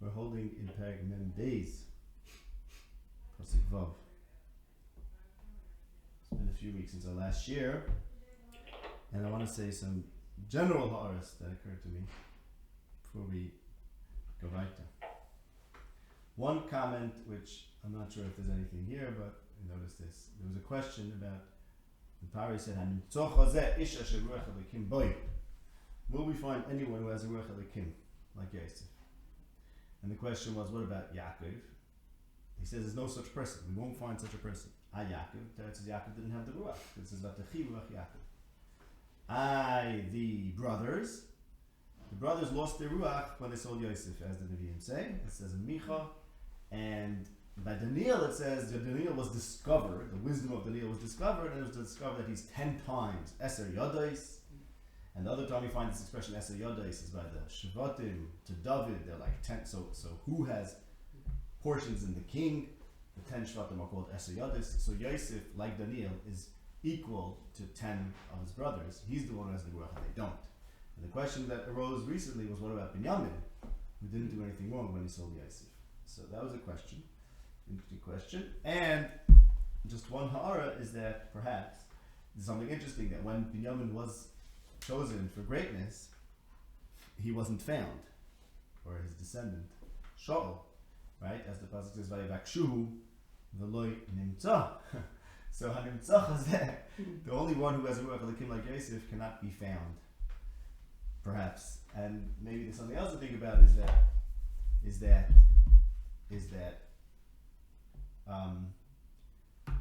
We're holding in Perek Mem Beis, Pasuk Vav. It's been a few weeks since our last year, and I want to say some general ha'aras that occurred to me before we go weiter. One comment, which I'm not sure if there's anything here, but I noticed this. There was a question about, the Pari said, will we find anyone who has a Ruach Elikim, like Yosef? And the question was, what about Yaakov? He says there's no such person. We won't find such a person. Yaakov. That says Yaakov didn't have the Ruach. This is Vatechiv Yaakov. The brothers. The brothers lost their Ruach when they sold Yosef, as the Nevi'im say. It says in Micha. And by Daniel it says that Daniel was discovered, the wisdom of Daniel was discovered, and it was discovered that he's 10 times Eser Yodais. And the other time we find this expression Eser Yodais is by the Shvatim to David. They're like 10. So who has portions in the king? The 10 Shvatim are called Eser Yodais. So Yosef, like Daniel, is equal to 10 of his brothers. He's the one who has the Ruach and they don't. And the question that arose recently was, what about Binyamin, who didn't do anything wrong when he sold Yosef? So that was a question, interesting question. And just one ha'ara is that perhaps there's something interesting, that when Binyamin was chosen for greatness, he wasn't found, or his descendant Shaul, right? As the pasuk says, "Vaxihu v'loy nimtza." So hanimtzach hazeh, the only one who has a ruach elikim like Yosef cannot be found, perhaps. And maybe there's something else to think about. Is that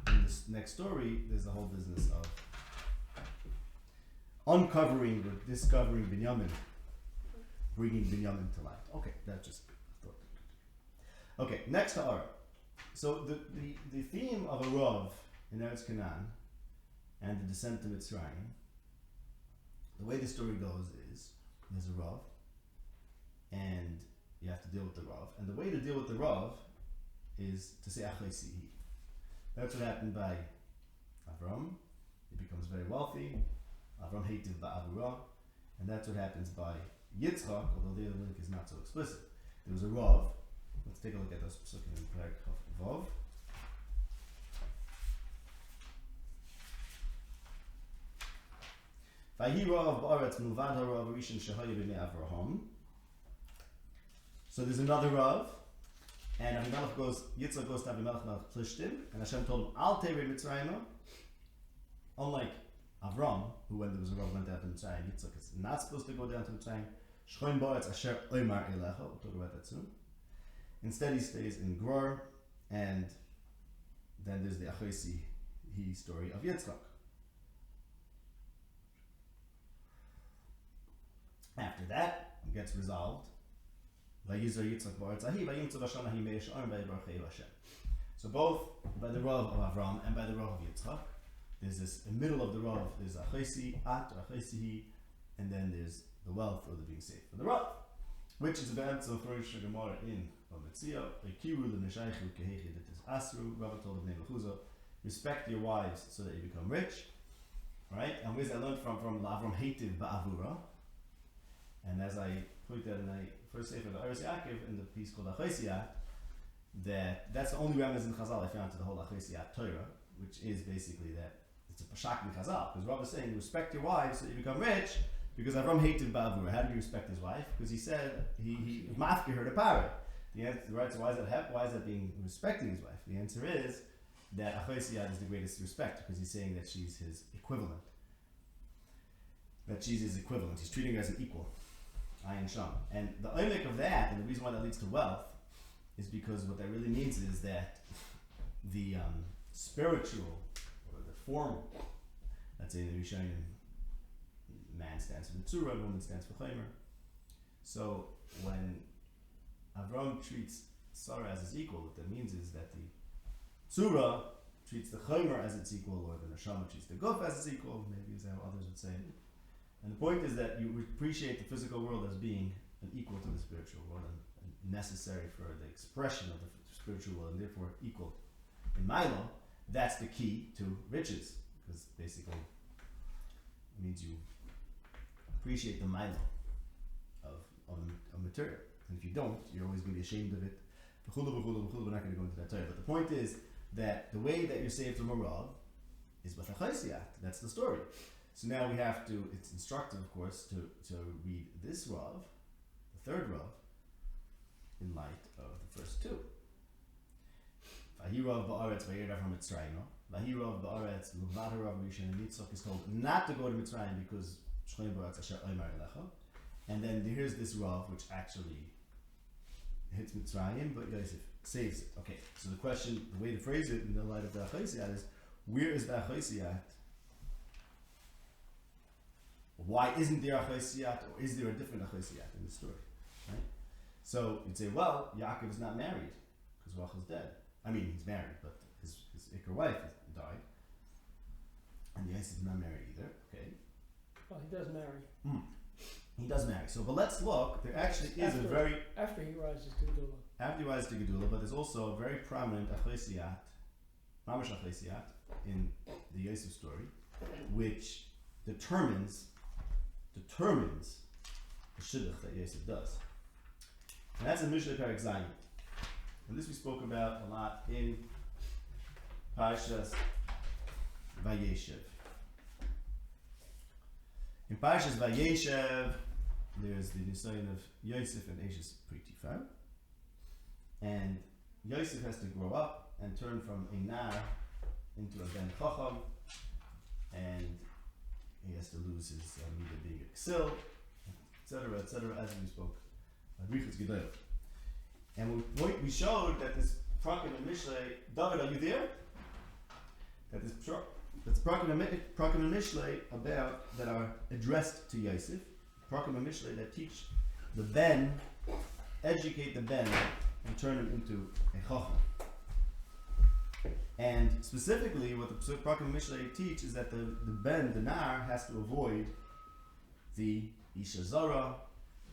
in this next story, there's the whole business of uncovering or discovering Binyamin, bringing Binyamin to light. Okay, that's just a thought. Okay, next ha'ara. So the theme of a Rav in Eretz Canaan and the descent to Mitzrayim, the way the story goes is, there's a Rav, and you have to deal with the Rav. And the way to deal with the Rav is to say Achleisihi. That's what happened by Avram. He becomes very wealthy. Avram hated Ba'avura. And that's what happens by Yitzchak, although the link is not so explicit. There was a Rav. Let's take a look at those psukim in Perek Vav. Vahi Rav ba'aretz milvad ha'Rav Rishon shehaya b'nei Avraham. So there's another Rav, and Yitzchak goes to Avimelech Melech Plishtim, and Hashem told him, Al Teirei Mitzrayim. Unlike Avram, who when there was a Rav went down to Mitzrayim, Yitzchak is not supposed to go down to Mitzrayim. Shchoim ba'aretz asher oimar elecha. We'll talk about that soon. Instead, he stays in Gror, and then there's the Achleisi story of Yitzchak. After that, it gets resolved. So both by the Rav of Avram and by the Rav of Yitzchak, there's this, in the middle of the Rav, there's Achleisi at, or Achleisi, and then there's the wealth or the being saved for the Rav, which is about so for Gemara in Hamitzri, Rav told the name of Chuzo, respect your wives so that you become rich, right? And where's I learned from Avram hated Ba'avura, and as I pointed out in the first sefer of Yaakov in the piece called Achleisiat, that's the only remnants in Chazal I found to the whole Achleisiat Torah, which is basically that it's a pashak in Chazal, because Rav is saying respect your wives so that you become rich, because Avram hated Ba'avura. How did he respect his wife? Because he said he mafkir her to power. The answer, right? So why is that being respecting his wife? The answer is that Achleisiat is the greatest respect, because he's saying that she's his equivalent. That she's his equivalent. He's treating her as an equal. Ayin Sham. And the oimik of that, and the reason why that leads to wealth, is because what that really means is that the spiritual, or the formal, let's say in the Rishonim, man stands for the Tzura, woman stands for Chaimer. So when Avram treats Sarah as his equal, what that means is that the Tzura treats the Chaimer as its equal, or the Neshama treats the Guf as its equal, maybe is how others would say it. And the point is that you appreciate the physical world as being an equal to the spiritual world and necessary for the expression of the spiritual world, and therefore equal. In Milo, that's the key to riches, because basically it means you appreciate the Milo of material. And if you don't, you're always going to be ashamed of it. We're not going to go into that Torah. But the point is that the way that you're saved from a Rav is with a chaysiyat. That's the story. So now we have to, it's instructive, of course, to read this Rav, the third Rav, in light of the first two. Vahi Rav ba'aretz vayirdav ha-Mitzrayim. Vahi Rav ba'aretz l'vata Rav Rishon, and Yitzchak is told not to go to Mitzrayim because Shchoim ba'aretz asher oymar elecha. And then here's this Rav which actually hits Mitzrayim, but Yosef saves it. Okay, so the question, the way to phrase it in the light of the Achaysiyat is, where is the Achaysiyat? Why isn't there Achaysiyat, or is there a different Achaysiyat in the story? Right? So you'd say, well, Yaakov is not married because Rachel's dead. I mean, he's married, but his Iker wife died, and Yosef is not married either. Okay. Well, he does marry. He does marry. So, but let's look. There actually is after he rises to Gedula. After he rises to Gedula, but there's also a very prominent Achaysiyat, Mamash Achaysiyat, in the Yosef story, which determines the shidduch that Yosef does. And that's in Mishlei Perek Zayin. And this we spoke about a lot in Parshas Vayeshev. In Parshas Vayeshev, there's the nisayon of Yosef and Eshes Potifar. And Yosef has to grow up and turn from a nar into a ben chacham, and he has to lose his midah being a ksil, etc., as we spoke. And we showed that this prakim and mishlei, David, are you there? That this prakim and mishlei about that are addressed to Yosef, prakim and mishlei that teach the ben, educate the ben, and turn him into a chacham. And specifically, what the Prakim Mishlei teach is that the ben, the nar, has to avoid the Isha Zara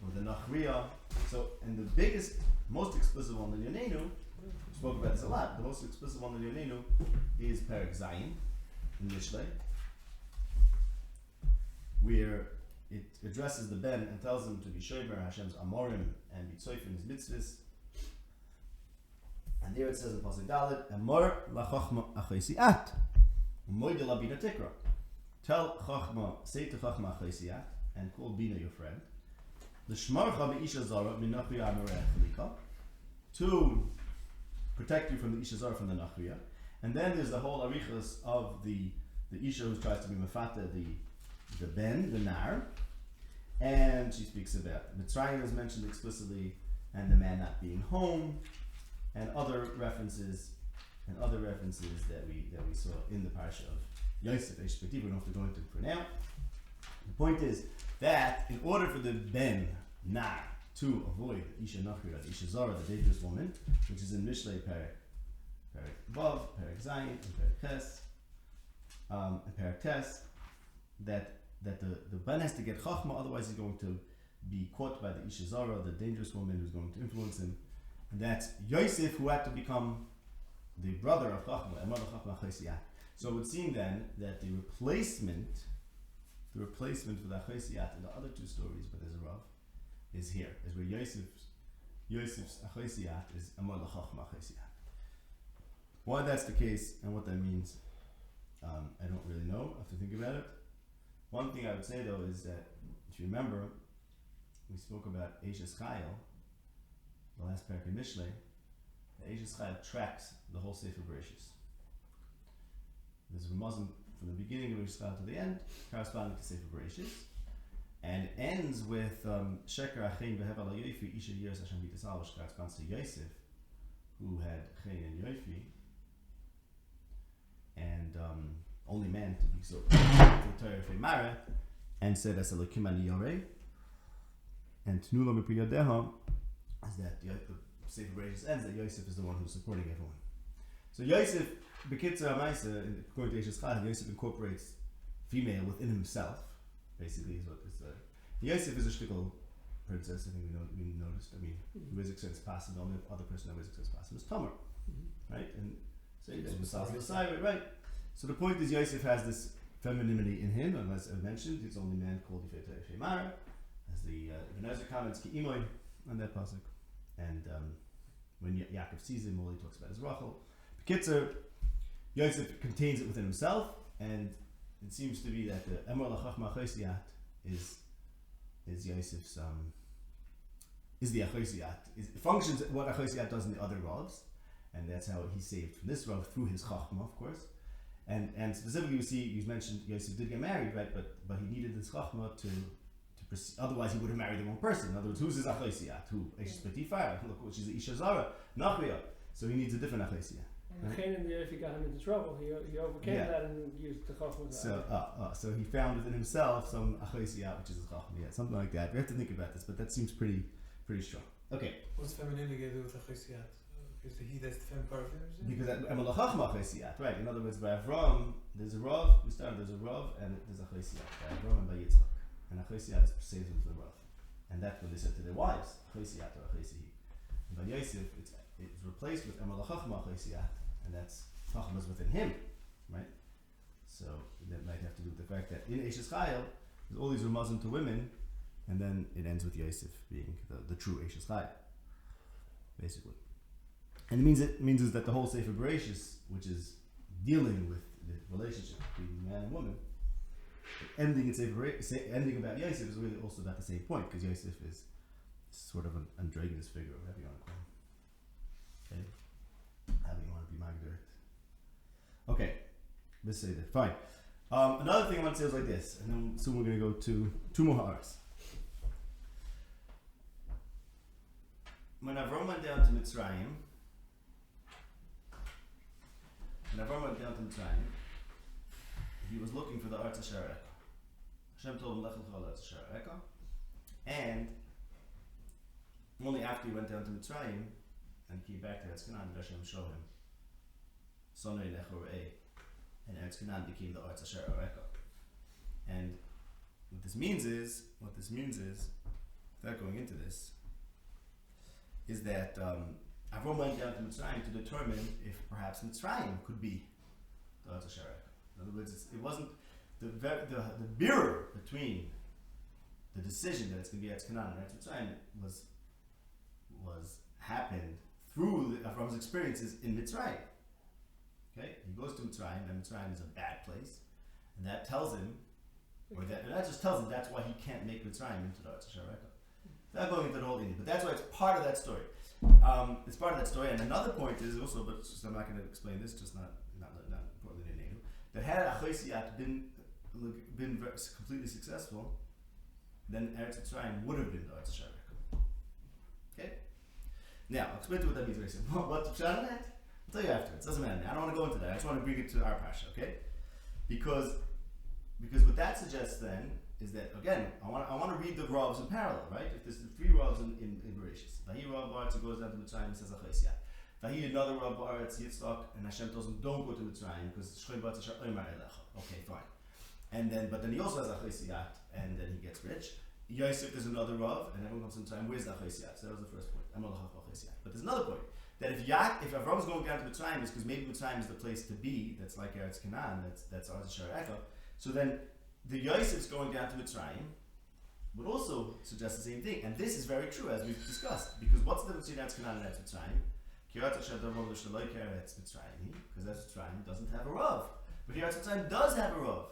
or the Nachriya. So, and the biggest, most explicit one in Yonenu, we spoke about this a lot, the most explicit one in Yonenu is Perek Zayin in Mishlei, where it addresses the ben and tells him to be Shomer Hashem's Amorim and be Tzoyfin his mitzvahs. And there it says in Pasuk Dalet, Amor lachachma achaysiyat, umoide la bina tikra. Tell chachma, say to chachma achaysiyat, and call bina your friend. L'shmarcha me'isha zara minachriya amareh chalika, to protect you from the isha zara, from the nachriya. And then there's the whole arichas of the isha who tries to be mafata, the ben, the nar, and she speaks about Mitzrayim is mentioned explicitly, and the man not being home. And other references that we saw in the parsha of Yosef. We don't have to go into it for now. The point is that in order for the ben nar to avoid Isha Nachriya, Isha Zara, the dangerous woman, which is in Mishlei Perek Vav, Perek Zayin, and Perek Ches, and Perek Tes, that the ben has to get chachma, otherwise he's going to be caught by the Isha Zara, the dangerous woman who's going to influence him. And that's Yosef, who had to become the brother of Chachma, Amar Chachma Chaysiyat. So it would seem then that the replacement for the Chaysiyat in the other two stories, but there's a Rav, is here, is where Yosef's Chaysiyat is Amar Chachma Chaysiyat. Why that's the case and what that means, I don't really know. I have to think about it. One thing I would say though is that, if you remember, we spoke about Eshes Chayil, the last parak in Mishlei, the Eshes Chayil tracks the whole Sefer Bereshis. There's a Ramazim from the beginning of Eshes Chayil to the end, corresponding to Sefer Bereshis, and ends with Sheker Achein Behevel HaYofi Isha Yiras Hashem B'Tisal, which corresponds to Yosef, who had Chein and Yofi, and only man to be so for Torah Femara, and said as Elokim Ani Yoreh, and Tnula Mipri Yadeha, is that the Sefer Bereshis ends that Yosef is the one who's supporting everyone. So Yosef, B'Kitzur HaMaisa, according to Eshes Chayil, Yosef incorporates female within himself. Basically, is what it's Yosef is a shtickle princess. I think we noticed. I mean, Rizik says Pasim. The only other person that Rizik says Pasim is Tamar, right? And so right. So the point is, Yosef has this femininity in him, and as I mentioned, it's only man called Yifei Mara. As the Ebenezer comments, Ki Imoy on that pasuk. And when Yaakov sees him, all he talks about is Rachel. B'kitzer, Yosef contains it within himself, and it seems to be that the Emor L'Chachma Achosiyat is Yosef's is the Achosiyat. It functions what Achosiyat does in the other Ravs, and that's how he's saved from this Rav through his Chachma, of course. And specifically, we see you mentioned Yosef did get married, right? But he needed this Chachma to proceed. Otherwise, he would have married the wrong person. In other words, who's his Achosiyat? Who? Which is the Isha Zara, Nachriya. So he needs a different Achosiyat. And if he got him into trouble, he overcame that and used the chachma. So he found within himself some achosiyat, which is his chachma, something like that. We have to think about this, but that seems pretty strong. Okay. What's femininity to do with achosiyat? Is the he that's the feminine part of him? Because Emel Chachma achosiyat, right? In other words, by Avram, there's a Rav. We started there's a Rav and there's achosiyat by Avram and by Yitzchak, and achosiyat is saves into the Rav, and that's what they said to their wives, achosiyat or achosihi. And by Yosef, it's replaced with Emel Chachma achosiyat. And that's Chachmas within him, right? So that might have to do with the fact that in Eishes Chayil, there's all these Ramazim to women, and then it ends with Yosef being the true Eishes Chayil, basically. And it means is that the whole Sefer Bereshis, which is dealing with the relationship between man and woman, ending about Yosef is really also about the same point, because Yosef is sort of an androgynous figure, whatever you want to call him. Okay? How do you want to be Magdirt? Okay, let's say that. Fine. Another thing I want to say is like this, and then soon we're going to go to two more ha'aras. When Avram went down to Mitzrayim, he was looking for the Arts Asher Eka. Hashem told him, Lech l'chol Arts Asher Eka. And only after he went down to Mitzrayim and came back to Eretz Canaan, did Hashem show him Sonrei Nechorei, and Eretz Canaan became the Arts Asher Eka. And what this means is, without going into this, is that Avram went down to Mitzrayim to determine if perhaps Mitzrayim could be the Arts Asher Eka. In other words, it wasn't the mirror between the decision that it's going to be Eretz Canaan and Eretz Mitzrayim was happened through Avram's experiences in Mitzrayim. Okay, he goes to Mitzrayim, and Mitzrayim is a bad place, and that tells him, that just tells him that's why he can't make Mitzrayim into the Arts Asher Eka. Without going into the whole thing, but that's why it's part of that story. It's part of that story, and another point is also, but I'm not going to explain this, just not importantly in Nehru, that had Achosiyat been completely successful, then Eretz Mitzrayim would have been the Arts Asher Eka. Okay. Now, I'll explain to you what that means very soon. What's the pshat on that? I'll tell you afterwards. It doesn't matter. I don't want to go into that. I just want to bring it to our pasha, okay? Because what that suggests then is that, again, I want to read the Ravs in parallel, right? If there's three Ravs in Bereshis. Vahi Rav Ba'aretz, he goes down to Mitzrayim and says Achosiyat. Vahi another Rav Ba'aretz, Yitzchak, and Hashem tells him, don't go to Mitzrayim because Shchoim Ba'aretz Asher Omer Elecha. Okay, fine. But then he also has Achosiyat, and then he gets rich. Yosef, there's another Rav, and everyone comes in time, where's the Achosiyat? So that was the first point. But there's another point, that if Avram's going down to Mitzrayim, it's because maybe Mitzrayim is the place to be, that's like Eretz Canaan, that's Arts Asher Eka. So then, the Yosef's going down to Mitzrayim would also suggest the same thing. And this is very true, as we've discussed. Because what's the difference between Eretz Canaan and Eretz Mitzrayim? Because Eretz Mitzrayim doesn't have a Rav. But Eretz Mitzrayim does have a Rav.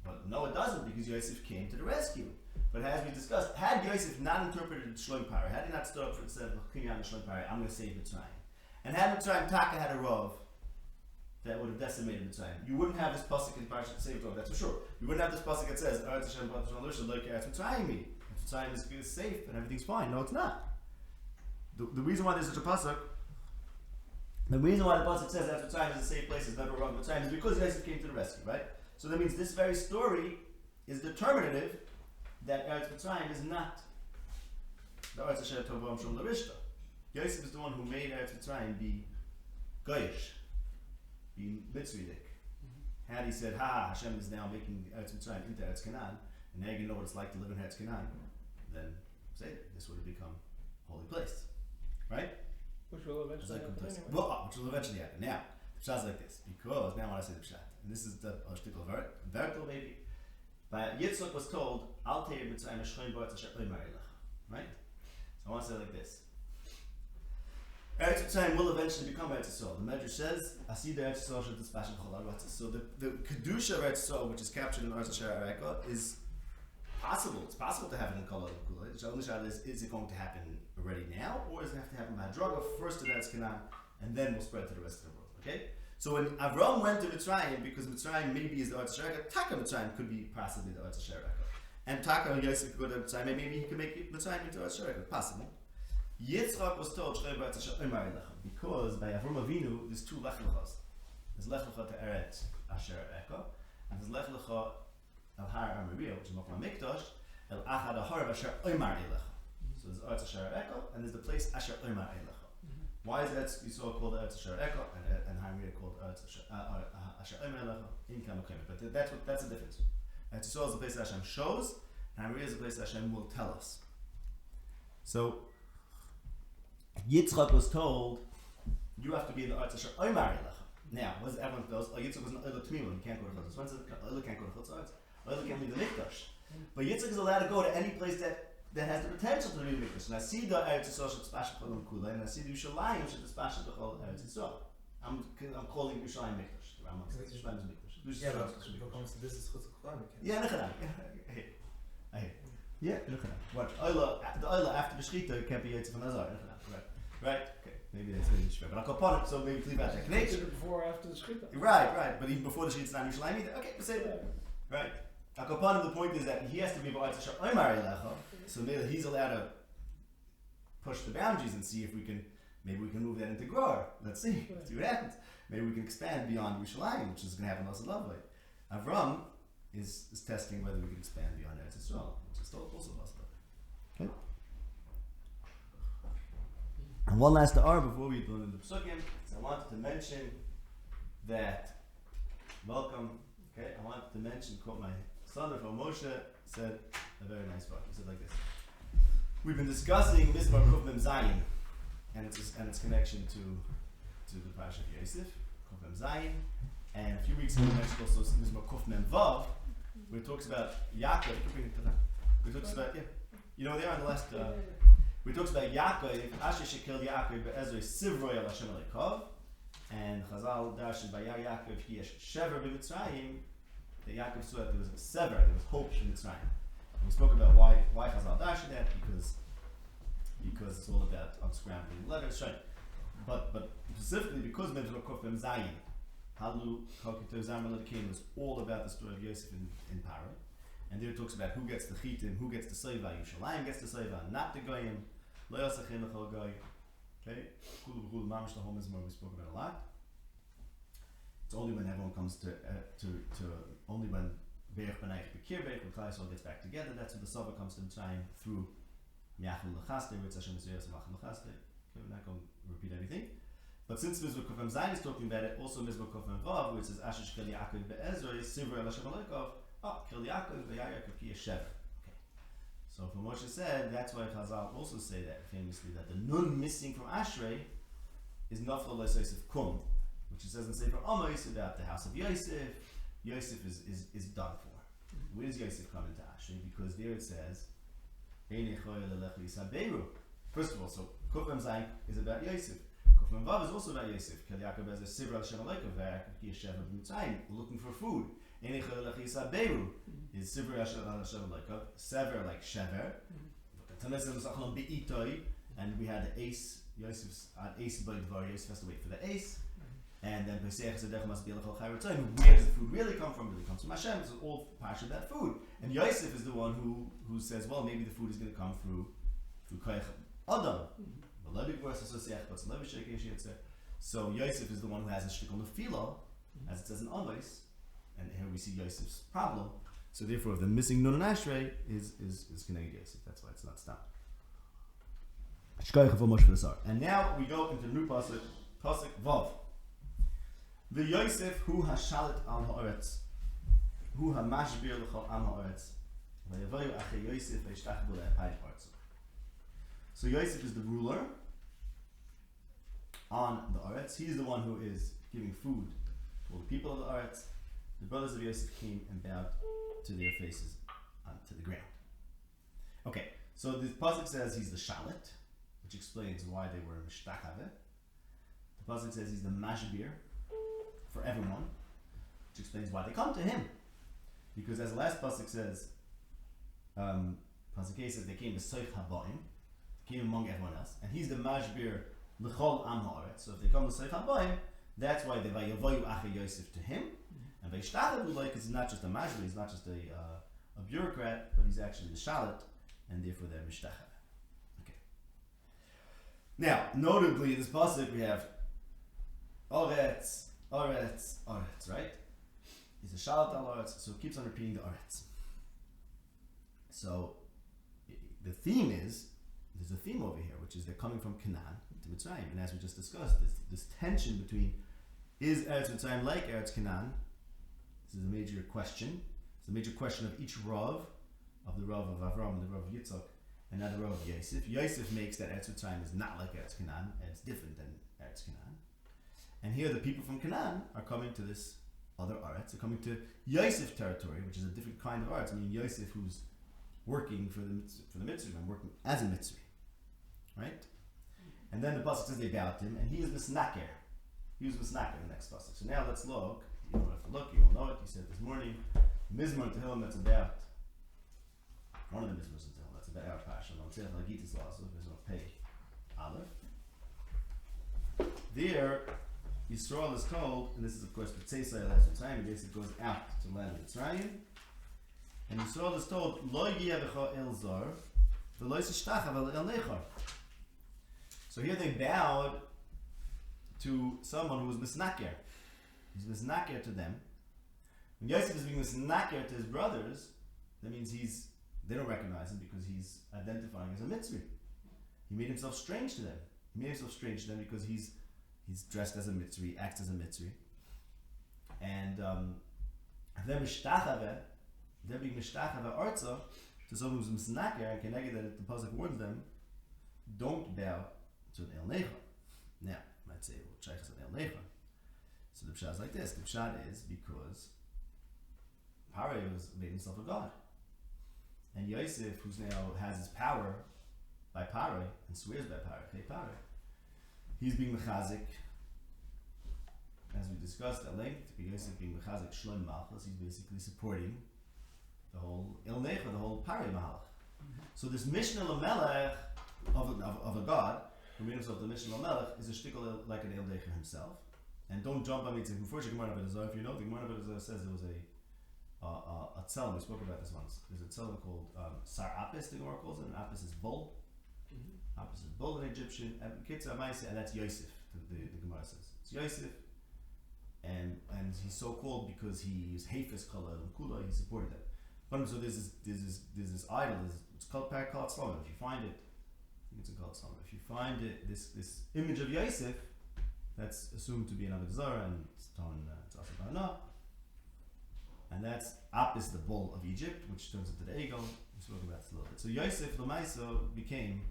But no, it doesn't, because Yosef came to the rescue. But as we discussed, had Yosef not interpreted Shlom Parah, had he not stood up for instead of Kinyan Shlom Parah, I'm going to save Mitzrayim. And had Mitzrayim Taka had a Rav, that would have decimated Mitzrayim. You wouldn't have this pasuk in Parashat Save Torah, that's for sure. You wouldn't have this pasuk that says, Eretz Hashem B'Atzon L'Rishon Lo Yikar Eretz Mitzrayim. Mitzrayim is safe and everything's fine. No, it's not. The reason why there's such a pasuk, the reason why the pasuk says that Mitzrayim is a safe place, is never wrong Mitzrayim, is because Yosef came to the rescue, right? So that means this very story is determinative that Eretz Mitzrayim is not the Eretz Asher Tovam Shom L'Rishta. Yosef is the one who made Eretz Mitzrayim be Goyish, be Mitzridik. Had he said, Hashem is now making Eretz Mitzrayim into Eretz Canaan, and now you know what it's like to live in Eretz Canaan, then say this would have become a holy place. Right? Which will eventually happen anyway. Which will eventually happen. Now, the pshat is like this, because now I want to say the pshat, and this is the shtickle vertical maybe. But Yitzchak was told, Al Teir Mitzrayim Shchoim Ba'aretz Asher Omer Elecha. Right? So I want to say it like this. Eretz Mitzrayim will eventually become Eretz Yisrael. The Medrash says, "Asid Eretz Yisrael should dispatch Chol Aratzah." So the kedusha of Eretz Yisrael, which is captured in Eretz Yisrael, is possible. It's possible to have it in Kol Kulei. The only shot is it going to happen already now, or does it have to happen by Draga first to Eretz Canaan, and then we'll spread to the rest of the world? Okay. So when Avram went to Mitzrayim, because Mitzrayim maybe is the Eretz Yisrael, Taka Mitzrayim could be possibly the Eretz Yisrael, and Taka and Yosef could go to Mitzrayim. Maybe he could make Mitzrayim into Eretz Yisrael. Possible. Yitzchak was told because by Avram Avinu there's two lech lechos. There's lech lecha to Eretz Asher Eka, and there's lech lecha al Har Amariah, which is Makom Mikdash, el Achad Ahar Asher Oymar Elecha. So there's Eretz Asher Eka, and there's the place Asher Oymar Elecha. Why is Eretz Yisrael called Eretz Asher Eka and Amariah called Eretz Asher Oymar Elecha? In Kamakim, but that's the difference. Eretz Yisrael is the place that Hashem shows, and Amariah is the place that Hashem will tell us. So Yitzchak was told, you have to be in the Eretz Asher Oymar Elecha. Now, what does everyone knows? Yitzchak was an Oila Tmima, he can't go to Chutz. When says Oila can't go to Chutz, Oila can't leave the Mikdash. But Yitzchak is allowed to go to any place that has the potential to leave the Mikdash. And I see the Eretz Yisrael should spashel Cholam Kula, and I see the Yerushalayim should spashel the whole Eretz Yisrael. I'm calling Yerushalayim Mikdash. The Rambam says Yerushalayim is Mikdash. Yeah, but this is Chutz Cholam. Yeah, Nechanam. I hear. Yeah, Nechanam. Watch, the Oila after the Shechita can't be Yitzchak from Nazar. Right? Okay. Maybe that's really shver. But I'll call it, so maybe leave out that connection. Before or after the Shechita. Right. But even before the Shechita, it's not Yerushalayim either. Okay, say that. Right. I'll call it, the point is that he has to be Ba'at Asher Oymar Elecha, so maybe he's allowed to push the boundaries and see if maybe we can move that into Gror. Let's see what happens. Maybe we can expand beyond Yerushalayim, which is going to happen also lovely. Avram is testing whether we can expand beyond Eretz Yisrael, which is also possible. Okay. And one last hour before we go into the psukim, I wanted to mention that, welcome, okay, I wanted to mention what my son from Moshe said, a very nice word. He said like this. We've been discussing Mizmor Kuf Mem Zayin and its connection to the Parashat of Yosef, Kuf Mem Zayin, and a few weeks ago we mentioned also Mizmor Kuf Mem Vav, where it talks about Yaakov, we talks about, you know, there on the last, we talks about Yaakov, Asher Shekel Yaakov Be'ezrei Sivroi Al Hashem Aleikov, and Chazal Darshan by Yaakov Yesh Shever B'Mitzrayim, that Yaakov saw that there was a sever, there was hope in Mitzrayim. And we spoke about why Chazal Darshan that, because it's all about unscrambling letters, right? But specifically because Mevzor Kuf Mem Zayin, Halu Chokito Zamar Ledekim was all about the story of Yosef in Paro. And there it talks about who gets the chitim, who gets the soiva. Yerushalayim gets the soiva, not the goyim. Lo yasachin l'chol goy. Okay, kulu b'chul mamish l'hom mizmor we spoke about a lot. It's only when everyone comes to only when Be'ech B'nayich B'kir Be'ech when Klal Yisrael gets back together. That's when the soiva comes to Mitzrayim through Miachal l'chaste, which Hashem is Yosef Machal l'chaste. Okay, we're not going to repeat everything. But since Mizmor Kuf Mem Zayin is talking about it, also Mizmor Kuf Mem Vav, which says Asher Shekel Yaakov Be'ezrei Sivroi Al Hashem Aleikov. Kil Yaakov Yaakov Ki Yeshev. Okay. So from Moshe said, that's why Chazal also say that famously that the nun missing from Ashrei is Nafla Yosef Kum, which it says in Sefer Amos about the house of Yosef. Yosef is done for. Where does Yosef come into Ashrei? Because there it says, first of all, so Kuf Mem Zayin is about Yosef. Kuf Mem Vav is also about Yosef. Kil Yaakov as a Sivra Hashem Aleikov Yaakov Ki Yeshev B'Mitzrayim, looking for food. Is Sivra Hashem Aleikov, sever like shever. And we had the ace, Yosef's ace by Dvar, Yosef has to wait for the ace. And then Pesach Zedech must be Elachol Chayrotzayim. Where does the food really come from? It really comes from Hashem. It's all part of that food. And Yosef is the one who says, well, maybe the food is going to come through Koyach Adam. So Yosef is the one who has a shtick on the philo, as it says in Amos. And here we see Yosef's problem. So therefore, the missing nun and ashrei is connected Yosef. That's why it's not stopped. And now we go into the new pasuk Vav. The Yosef hu hashalit al haaretz, hu hamashbir l'chol am haaretz, v'yavayu achei Yosef v'yishtachbu le'apayim haaretz. So Yosef is the ruler on the Aretz. He's the one who is giving food to all the people of the Aretz. The brothers of Yosef came and bowed to their faces to the ground. Okay, so the pasuk says he's the shalit. which explains why they were mishtachave. The pasuk says he's the mashbir for everyone, which explains why they come to him. Because as the last pasuk says, pasuk says they came to Soich Habayim, came among everyone else, and he's the mashbir l'chol am haaretz. So if they come to Soich Habayim, that's why they vayavoyu ache Yosef to him, and vayishtachavu like because he's not just a mashbir, he's not just a bureaucrat, but he's actually the shalit, and therefore they're mishtachave. Okay. Now, notably in this pasuk we have Oretz, Oretz, Oretz, right? He's a shalat al Oretz, so it keeps on repeating the Oretz. So the theme is, there's a theme over here, which is they're coming from Canaan to Mitzrayim. And as we just discussed, this tension between, is Eretz Mitzrayim like Eretz Canaan? This is a major question. It's a major question of each Rav, of the Rav of Avram and the Rav of Yitzchak, and now the Rav of Yosef. Yosef makes that Eretz Mitzrayim is not like Eretz Canaan, and it's different than Eretz Canaan. And here the people from Canaan are coming to this other Eretz. They're coming to Yosef territory, which is a different kind of Eretz. I mean, Yosef, who's working for the Mitzri, I'm working as a Mitzri, right? And then the pasuk says they bow to him, and he is misnaker. He was misnaker in the next pasuk. So now let's look. You don't have to look. You all know it. You said this morning, Mizmor Tehillim. That's about one of the Mizmors in Tehillim. That's about our passion. On Tzedek Lagitis Lasso. Mizmor Pei Aleph. There, Yisrael is told, and this is of course the Tzeisai last Mitzrayim. He basically goes out to the land of Mitzrayim. And Yisrael is told, Lo yiyavecha el zar, v'lo yisishtachav el nechar. So here they bowed to someone who was misnaker. He's misnaker to them. When Yosef is being misnaker to his brothers, that means they don't recognize him because he's identifying as a Mitzri. He made himself strange to them. He made himself strange to them because he's dressed as a Mitzri, acts as a Mitzri. And they're being mishtachave arza to someone who's misnaker and connected that the pasuk warns them, don't bow to an el necha. Now, you might say, well, Shaykh is an el necha. So the pshat is like this. The pshat is because Pare made himself a god. And Yosef, who's now has his power by Pare and swears by Pare, hey Pare, he's being mechazik, as we discussed at length, Yosef being mechazik shloim malchus, he's basically supporting the whole el necha, the whole Pare mahalach. So this Mishnah Lamelech of a god, who made himself the Mishnah Lamelech, is a shtickle like an el necha himself. And don't jump on me to before you Gemara Avodah Zarah. If you know, the Gemara Avodah Zarah says there was a tzelem. We spoke about this once. There's a tzelem called Sar Apis. The Gemara calls it. And Apis is bull. Apis is bull in Egyptian. And Kitzur Maisa, and that's Yosef. The Gemara says it's Yosef, and he's so called because he is Hafez Kala and Kula. He supported them. So there's this idol. It's called Parakal Tzlama. If you find it, I think it's called Tzlama. If you find it, this image of Yosef, that's assumed to be an Avodah Zarah, and it's Ton Tzasabana. And that's Apis, the bull of Egypt, which turns into the Egel. We spoke about this a little bit. So Yosef Lamaisa became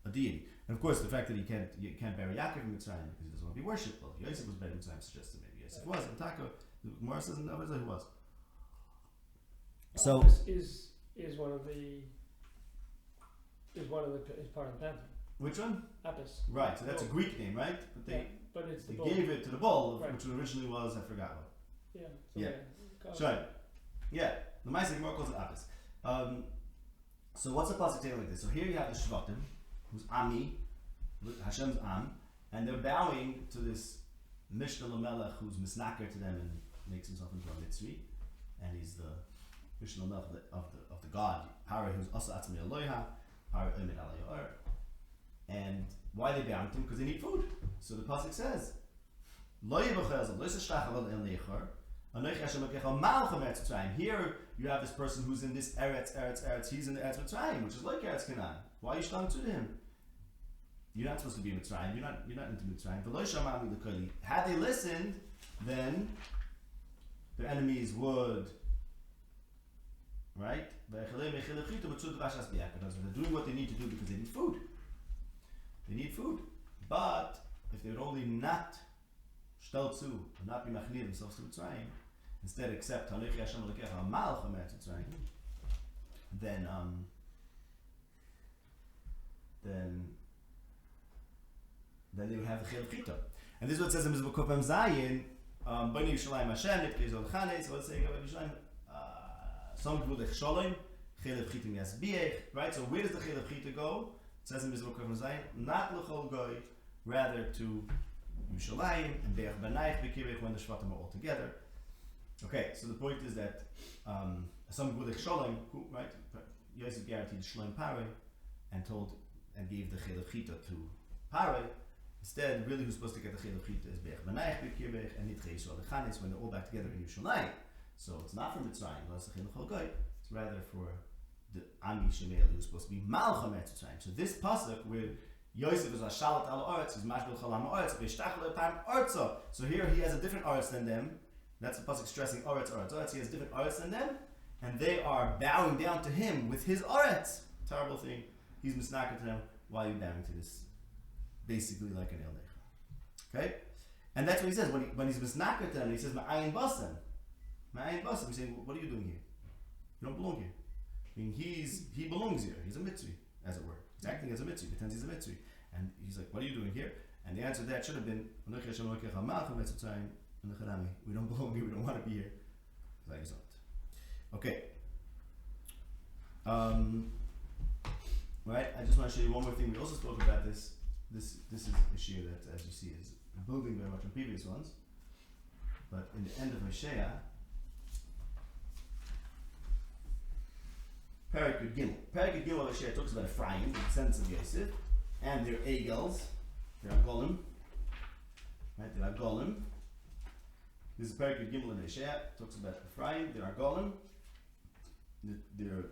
a deity. And of course, the fact that you can't bury Yaakov in Mitzrayim because he doesn't want to be worshipped. Well, Yosef was buried in Mitzrayim suggests that maybe Yosef was. And Taka, the Gemara says in Avodah Zarah he was. So Apis is part of the pantheon. Which one? Apis. Right. So that's a Greek name, right? But it's the they bull. gave it to the bull, Right. which originally was, I forgot what. Yeah. Yeah. Sure. Yeah. The Maisa Gemara calls it Apis. So what's the pasuk saying like this? So here you have the Shvatim, who's Ami, Hashem's Am, and they're bowing to this Mishnah Lamelech, who's misnaker to them and makes himself into a Mitzri, and he's the Mishnah Lamelech of the God, Pare, who's Asa Atzmi Eloiha, Pare Omed Alayor. And why are they bowing to him? Because they need food. So the pasuk says, Lo yibachel, lo yishtachal el nechar. Here you have this person who's in this Eretz. He's in the Eretz Mitzrayim, which is like Eretz Canaan. Why are you shtung to him? You're not supposed to be in Mitzrayim. You're not into Mitzrayim. Had they listened, then their enemies would, right? They're doing what they need to do because they need food. They need food. But if they would only not shtel zu, not be machnir themselves to Mitzrayim, instead accept Halechi Hashem Elokecha Amal Chametz Mitzrayim, then then they would have the Chil of Chita. And this is what it says in Mizvah Kufam Zayin, Bani Yushalayim Hashem, Nitke Yisrael Chane, so let's say, Yushalayim, Som Gvul Echsholim, Chil of Chita Yasbiech, right? So where does the Chil of Chita go? It says in Mizvah Kufam Zayin, not L'chol Goy, rather to Yushalayim, and Be'ech Banaich Bekirech, when the Shvatim are all together. Okay, so the point is that Som Gvul Echsholim, right? Yosef guaranteed Shalom Pare, and gave the Chil of Chita to Pare. Instead, really who's supposed to get the Chil of Chita is Be'ech Banaich Bekirech, and Nitche Yisrael Lechanes, when they're all back together in Yushalayim. So it's not for Mitzrayim, it's rather for the Ami Shemel who's supposed to be Malcham Mitzrayim. So this pasuk where Yosef is a Shalat al Aretz, he's Mashbel Chalam Aretz, Be'shtachel Epam Artza. So here he has a different Aretz than them. That's the pasuk stressing Aretz. He has a different Aretz than them, and they are bowing down to him with his Aretz. Terrible thing. He's misnaked to them. Why are you bowing to this? Basically like an El Necha. Okay? And that's what he says. When he's misnaked to them, he says, Ma'ayin Basam. He's saying, what are you doing here? You don't belong here. I mean, he belongs here. He's a Mitzri, as it were. He's acting as a Mitzri, pretends he's a Mitzri. And he's like, what are you doing here? And the answer to that should have been, we don't belong here, we don't want to be here. Okay. Right, I just want to show you one more thing. We also spoke about this. This is a shir that, as you see, is building very much on previous ones. But in the end of Hosea, Perek Yud Gimel of Hosea talks about Ephraim, the descendants of Yosef, and their Egels, their Golim. Right, their Golim. This is Perek Yud Gimel in Hosea, talks about Ephraim, their Golim, their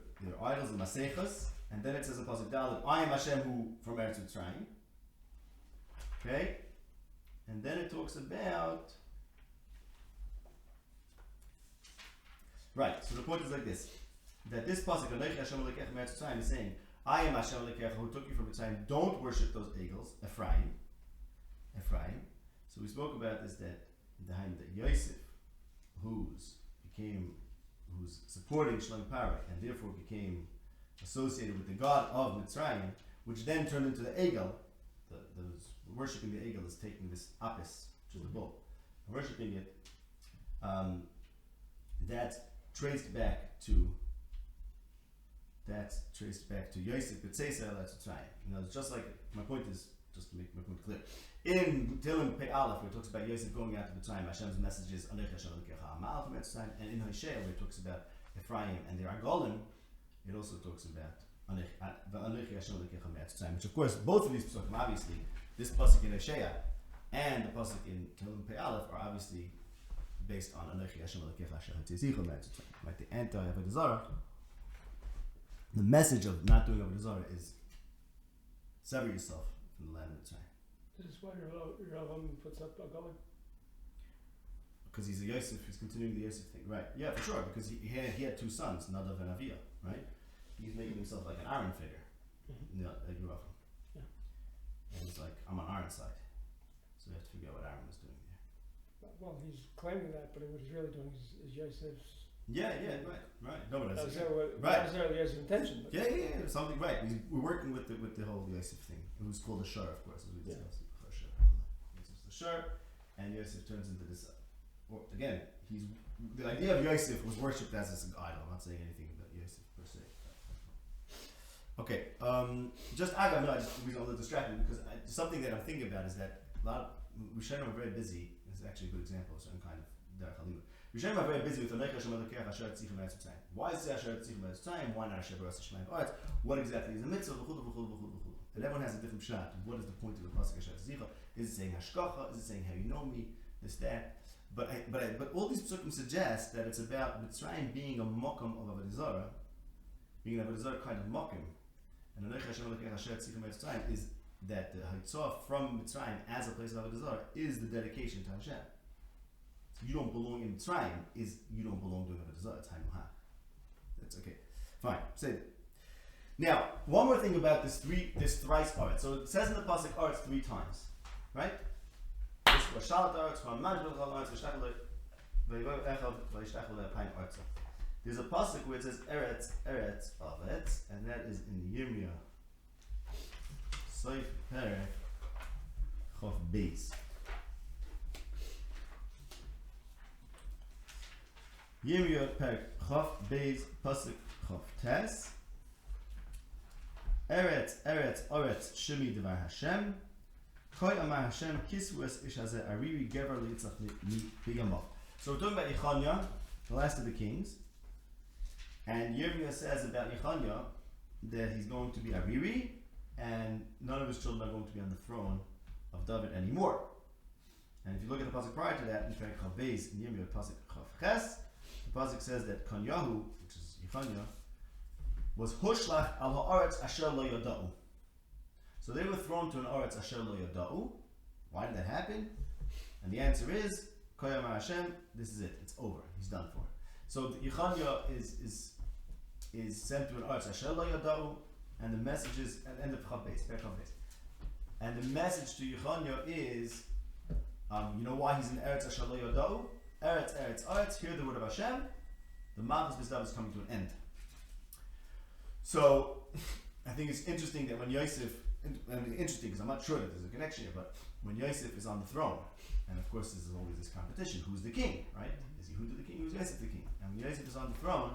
idols, the Masechas, and then it says in Pasuk Dalet, I am Hashem who from Eretz Mitzrayim. Okay? And then it talks about. Right, so the point is like this. That this pasuk, is saying, I am Hashem Elokecha who took you from Mitzrayim. Don't worship those eagles, Ephraim. So we spoke about this, that Yosef, who's supporting Shalom Parah, and therefore became associated with the god of Mitzrayim, which then turned into the Egel. Those worshipping the Egel is taking this apis, which is the bull, and worshipping it. That's traced back to Yosef B'Tzeisa El Mitzrayim. It's just like, my point is, just to make my point clear, in Tehillim Pei Aleph, where it talks about Yosef going out to Mitzrayim, Hashem's message is Anech Hashem Elokecha Amal from Mitzrayim, and in Hosea, where it talks about Ephraim and their Agolim, it also talks about Anech Hashem Elokecha Mitzrayim, which of course, both of these psukim, obviously, this pasuk in Hosea and the pasuk in Tehillim Pei Aleph are obviously based on Anochi Hashem Elokecha Asher Hatzizicha Mitzrayim. Like the anti-Avodah Zarah, the message of not doing Avodah Zarah is sever yourself from the land of Mitzrayim. This is why Ravam puts up a going. Because he's a Yosef, he's continuing the Yosef thing, right? Yeah, for sure. Because he had two sons, Nadav and Aviah, right? He's making himself like an Aaron figure. That grew up from. Yeah. And he's like, I'm on Aaron's side, so we have to figure out what Aaron was doing there. Well, he's claiming that, but what he's really doing is Yosef's. Yeah, right. No, but that's not necessarily Yosef's intention. But yeah, something right. We're working with the whole Yosef thing. It was called a shur, of course, as we discussed. Yosef's the shur, and Yosef turns into this. Again, the idea of Yosef was worshipped as an idol. I'm not saying anything about Yosef per se. Okay, just Agav. No, the reason I'm a little distracted because something that I'm thinking about is that a lot of Rishonim are very busy. This is actually a good example of certain kind of derech halima. Rishonim are very busy with Anochi Hashem Elokecha Asher Tzichem Mitzrayim. Why is it Asher Tzichem Mitzrayim? Why not Asher Baras Shemaim Aretz? What exactly is a mitzvah? And everyone has a different shot. What is the point of the pasuk Asher Tzichem? Is it saying Hashkacha? Is it saying how you know me? This, that. But all these psukim suggest that it's about Mitzrayim being a mokum of Avodah Zarah, being an Avodah Zarah kind of mokum. And Anochi Hashem Elokecha Asher Tzichem Mitzrayim is that the Haitzah from Mitzrayim as a place of Avodah Zarah is the dedication to Hashem. So you don't belong in Mitzrayim is you don't belong doing Avodah Zarah. It's Hanuha. That's okay. Fine. Say it. Now, one more thing about this thrice Aretz. So it says in the pasuk Aretz 3 times, right? There's a pasuk where it says Eretz Avetz, and that is in Yirmiyah. Soif Perek Chof Beis. Yirmiyah Perek Chof Beis Pasuk Chof Tes. Eretz, Oretz, Shemi Devar Hashem. Koi Amar Hashem Kisvus Ish Hazeh Ariri Gever Litzach Mi Biyamah. So we're talking about Yechanya, the last of the kings. And Yirmiyah says about Yechanya that he's going to be Ariri, and none of his children are going to be on the throne of David anymore. And if you look at the pasuk prior to that, in Perek Chav Beis, in Yirmiyah pasuk Chav Ches, the pasuk says that Kanyahu, which is Yechanya, was Hushlach al ha'aretz asher lo yada'u. So they were thrown to an aretz asher lo yada'u. Why did that happen? And the answer is Koyam Hashem. This is it. It's over. He's done for. So Yechanya is sent to an aretz asher lo yada'u, and the message is at the end of Chav Beis, Perek Chav Beis. And the message to Yechanya is, you know why he's in Eretz Asher Lo Yada'u? Eretz, hear the word of Hashem. The Malchus Beis David is coming to an end. So, I think it's interesting that when Yosef, interesting because I'm not sure that there's a connection here, but when Yosef is on the throne, and of course there's always this competition, who's the king, right? Is Yehuda the king, who's Yosef the king? And when Yosef is on the throne,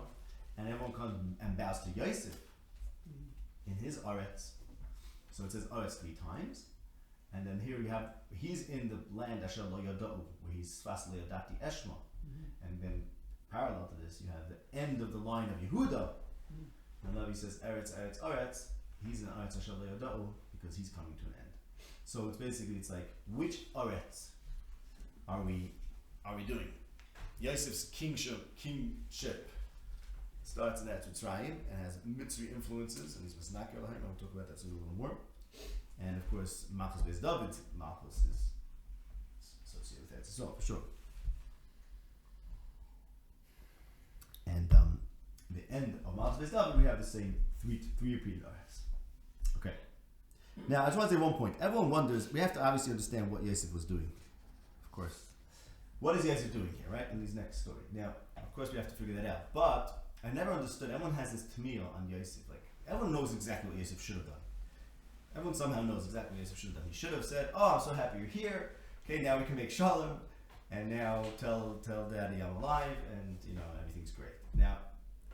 and everyone comes and bows to Yosef in his Eretz, so it says Eretz 3 times, and then here we have, he's in the land Asher Lo Yada'u, where he's Sfas Lo Yadati Eshma, and then parallel to this, you have the end of the line of Yehuda, and Levi says Eretz, he's in Eretz Asher Lo Yada'u, because he's coming to an end. So it's basically, it's like, which Eretz are we doing? Yosef's kingship starts in Mitzrayim and has Mitzri influences, and he's Masnaki Elohim. I'll talk about that soon a little more. And of course, Malchus Beis David, Malchus is associated with that as well, for sure. And the end of Malchus Beis David, we have the same three repeated ayahs. Okay. Now, I just want to say one point. Everyone wonders, we have to obviously understand what Yosef was doing. Of course. What is Yosef doing here, right? In this next story. Now, of course, we have to figure that out. But I never understood. Everyone has this tamiyah on Yosef. Like, everyone knows exactly what Yosef should have done. Everyone somehow knows exactly what Yosef should have done. He should have said, "Oh, I'm so happy you're here. Okay, now we can make shalom, and now tell Daddy I'm alive, and everything's great." Now,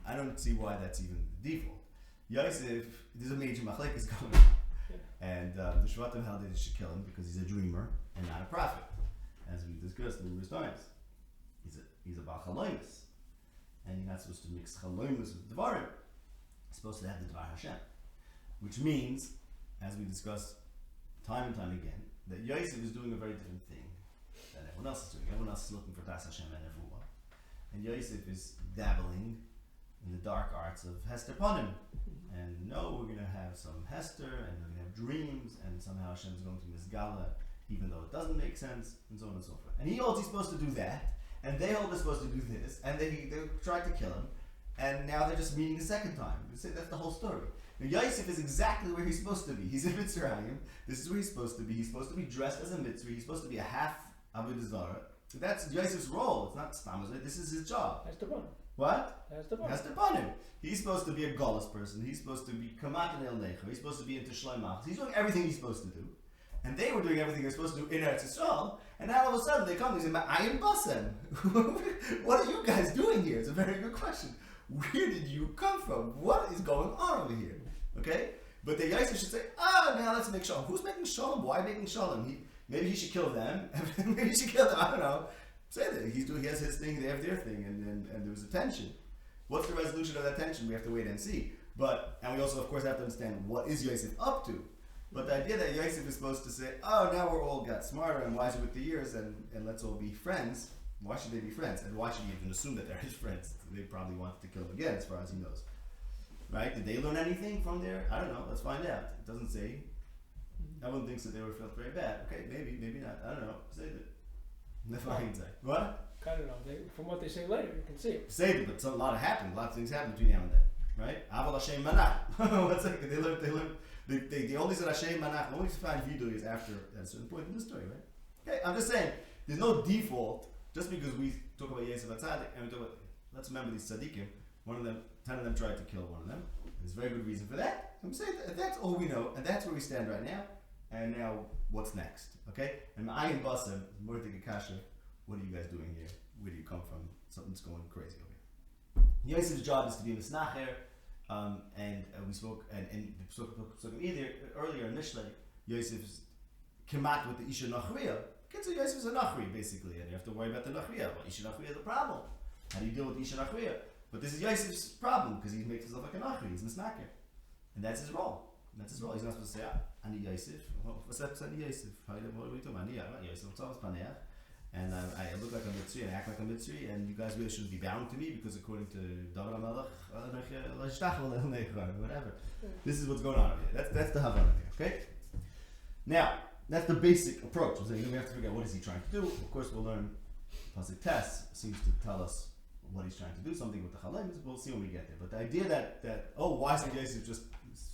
I don't see why that's even the default. Yosef, there's a major machlekes going on, and the Shvatim held that they should kill him because he's a dreamer and not a prophet, as we discussed numerous times. He's a Baal Chalomus, and you're not supposed to mix Chalomus with Devarim. You're supposed to have the Dvar Hashem, which means, as we discussed time and time again, that Yosef is doing a very different thing than everyone else is doing. Everyone else is looking for Das Hashem and Nevuah, and Yosef is dabbling in the dark arts of Hester Panim. And no, we're going to have some Hester, and we're going to have dreams, and somehow Hashem is going to misgala, even though it doesn't make sense, and so on and so forth. And he holds he's supposed to do that, and they hold they're supposed to do this, and they tried to kill him, and now they're just meeting the second time. That's the whole story. Now, Yosef is exactly where he's supposed to be. He's in Mitzrayim. This is where he's supposed to be. He's supposed to be dressed as a Mitzri. He's supposed to be a half Avodah Zarah. That's Yosef's role. It's not Stamazah. This is his job. That's the one. What? That's the one. That's the panim. He's supposed to be a Golas person. He's supposed to be Kamat and El Necha. He's supposed to be into Shloimach. He's doing everything he's supposed to do. And they were doing everything they're supposed to do in Eretz Yisrael. And now all of a sudden they come and they say, I am Basem. What are you guys doing here? It's a very good question. Where did you come from? What is going on over here? Okay? But the Yosef should say, now let's make shalom. Who's making shalom? Why making shalom? Maybe he should kill them. Maybe he should kill them. I don't know. Say that. He has his thing, they have their thing, and there was a tension. What's the resolution of that tension? We have to wait and see. And we also, of course, have to understand what is Yosef up to. But the idea that Yosef is supposed to say, now we're all got smarter and wiser with the years, and let's all be friends. Why should they be friends? And why should he even assume that they're his friends? They probably wanted to kill him again, as far as he knows. Right? Did they learn anything from there? I don't know. Let's find out. It doesn't say. Everyone thinks that they were felt very bad. Okay, maybe not. I don't know. Say that. What? I don't know. From what they say later, you can see it. Say it, but a lot happened. A lot of things happened between now and then. Right? Aval Hashem Manach. One second. They learned. They only said Hashem Manach. The only find video is after at a certain point in the story, right? Okay, I'm just saying, there's no default, just because we talk about Yosef HaTzadik, and we talk about, let's remember these tzaddikim, 10 of them tried to kill one of them. There's a very good reason for that. I'm saying that's all we know, and that's where we stand right now. and now what's next? Okay? And Ayin Basem, Murtik Akasha, what are you guys doing here? Where do you come from? Something's going crazy over here. Yosef's job is to be Misnacher, and we spoke, and we spoke either earlier in Mishlei, Yosef's Kemat with the Isha Nachriya. So Yosef's a Nachri, basically, and you have to worry about the Nachriya. Well, Isha Nachriya is a problem. How do you deal with Isha Nachriya? But this is Yosef's problem, because he makes himself like a Nachri, he's Misnacher. And that's his role. That's his role. He's not supposed to say, Ani Yosef. What's that? Ani Yosef. What are we talking about? Ani Yosef. And I look like a Mitzri and I act like a Mitzri, and you guys really shouldn't be bound to me because according to David HaMelech, whatever. This is what's going on here. That's the Havana here, okay? Now, that's the basic approach. So we have to figure out what is he trying to do. Of course, we'll learn Pasuk Tes seems to tell us what he's trying to do, something with the Chalaim. We'll see when we get there. But the idea that why should Yosef just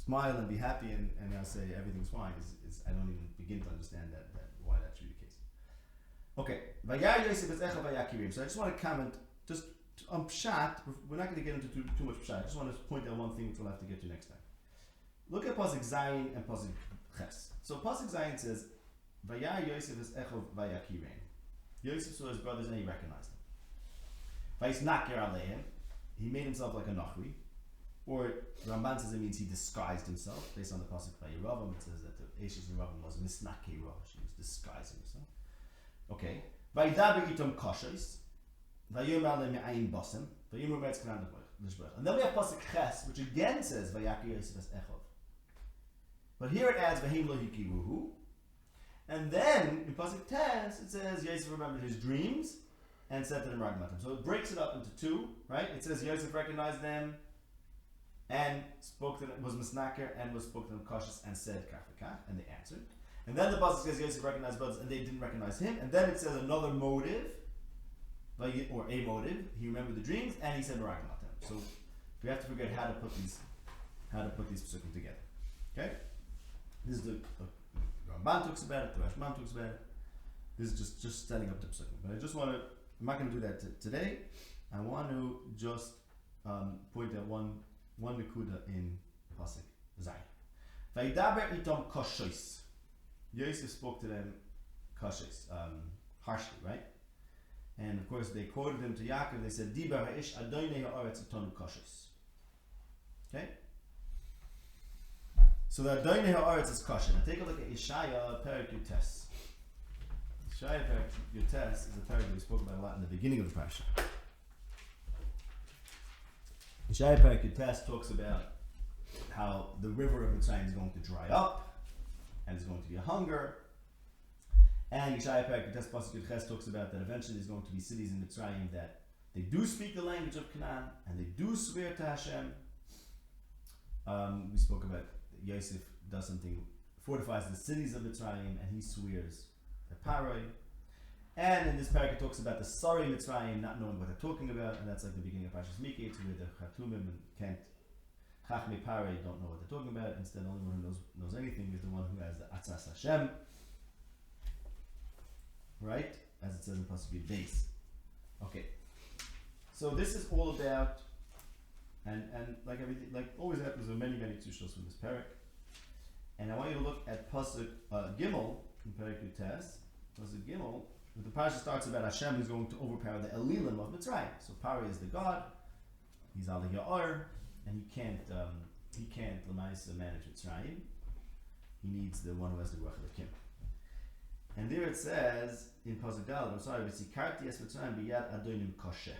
smile and be happy and now say everything's fine is I don't even begin to understand that why that should be the case. Okay, Vayar Yosef is Echa Vayakirim. So I just want to comment just on Pshat. We're not going to get into too much Pshat. I just want to point out one thing which we'll have to get to next time. Look at Pasuk Zayin and Pasuk Ches. So Pasuk Zayin says Vayar Yosef is Echa Vayakirim. Yosef saw his brothers and he recognized them. Vayisnaker Aleim. He made himself like a Nachri. Or Ramban says it means he disguised himself. Based on the pasuk by Yeravam, it says that the Eshes Yeravam was misnakei rosh. He was disguising himself. Okay. Vaydaber itom kashos. Vayomer le me'ayin basem. Vayomer me'etz kanan l'shbech. And then we have pasuk Ches, which again says Vayakir Yosef es echov. But here it adds Vahim lo hikiruhu. And then in pasuk Tes it says Yosef remembered his dreams and said to them Ragmatim. So it breaks it up into two, right? It says Yosef recognized them and spoke to them, was misnaker and was spoke to them cautious and said kach v'kach, and they answered. And then the pasuk says Yosef recognized brothers and they didn't recognize him. And then it says another motive, or a motive. He remembered the dreams and he said Ragmatim. So we have to figure out how to put these psukim together. Okay, this is the Ramban talks about it. The Rashman talks about it. This is just setting up the psukim. But I just want to. I'm not going to do that today. I want to just point out one nekuda in pasuk Zayin. Vaydaber itom kashos. Yosef spoke to them kashos, harshly, right? And of course they quoted him to Yaakov. They said, "Dibar ha'ish adonai ha'aretz itonu kashos." Okay. So the adonai ha'aretz is kashos. Now take a look at Yeshaya Perek Yutes. Yeshaya Perek Yutes is a perek that we spoke about a lot in the beginning of the parasha. Yeshaya Perek Yutes talks about how the river of Mitzrayim is going to dry up and there's going to be a hunger. And Yeshaya Perek Yutes Pasuk Ches talks about that eventually there's going to be cities in Mitzrayim that they do speak the language of Canaan and they do swear to Hashem. We spoke about Yosef does something, fortifies the cities of Mitzrayim and he swears to Paroi. And in this parak it talks about the Sari Mitzrayim not knowing what they're talking about, and that's like the beginning of Parashas Miketz, where the Chatumim and can't Chachmei Parei don't know what they're talking about. Instead, the only one who knows anything is the one who has the Atzas Hashem, right? As it says in Pasuk Beis. Okay, so this is all about, and like everything, like always happens, there are many tzushos from this parak, and I want you to look at Pasuk Gimel in Parak Yutes. Pasuk Gimel. The parasha starts about Hashem who's going to overpower the Elilim of Mitzrayim. So Pari is the god, he's Al Ya'ar, and he can't Lamaisa manage Mitzrayim. He needs the one who has the Ruach Elokim. And there it says in Pasuk Daled, V'sikarti es Mitzrayim biyad adonim kosheh